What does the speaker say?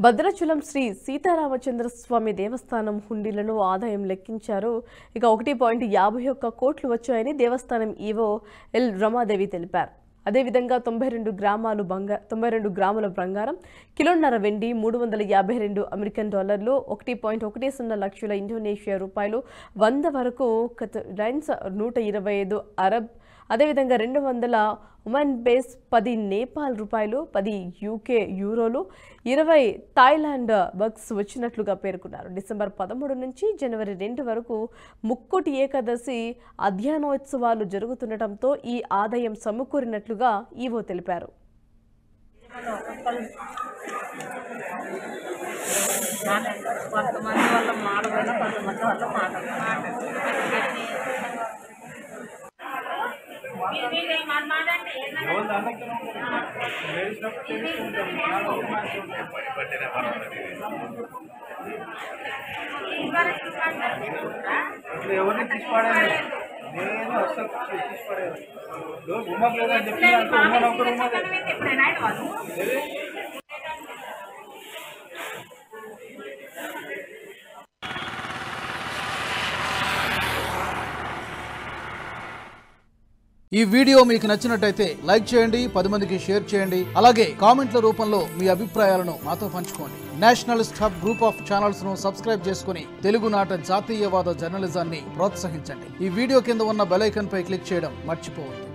భద్రాచలం శ్రీ సీతారామచంద్ర స్వామి దేవస్థానం హుండీలను ఆదాయం లెక్కించారు. ఇక 1.51 కోట్లు వచ్చాయని దేవస్థానం ఈవో ఎల్ రమాదేవి తెలిపారు. అదేవిధంగా 92 గ్రాముల బంగారం, కిలోన్నర వెండి, 352 అమెరికన్ డాలర్లు, 1.10 లక్షల ఇండోనేషియా రూపాయలు, 100 వరకు రైన్స్, 125 అరబ్, అదేవిధంగా 200 ఒమన్ బేస్, 10 నేపాల్ రూపాయలు, 10 యూకే యూరోలు, 20 థాయిలాండ్ బక్స్ వచ్చినట్లుగా పేర్కొన్నారు. డిసెంబర్ 13 నుంచి జనవరి 2 వరకు ముక్కోటి ఏకాదశి అధ్యయనోత్సవాలు జరుగుతుండటంతో ఈ ఆదాయం సమకూరినట్లుగా ఈవో తెలిపారు. ఎవరిని తీసుకోవడానికి నేను అసలు తీసుకోవడానికి ఉమ్మకు లేదని చెప్పి ఉమ్మను ఒకరు ఈ వీడియో మీకు నచ్చినట్టయితే లైక్ చేయండి, 10 మందికి షేర్ చేయండి. అలాగే కామెంట్ల రూపంలో మీ అభిప్రాయాలను మాతో పంచుకోండి. Nationalist hub group of channels ను సబ్స్క్రైబ్ చేసుకుని తెలుగునాట జాతీయవాద జర్నలిజాన్ని ప్రోత్సహించండి. ఈ వీడియో కింద ఉన్న బెల్ ఐకాన్ పై క్లిక్ చేయడం మర్చిపోవద్దు.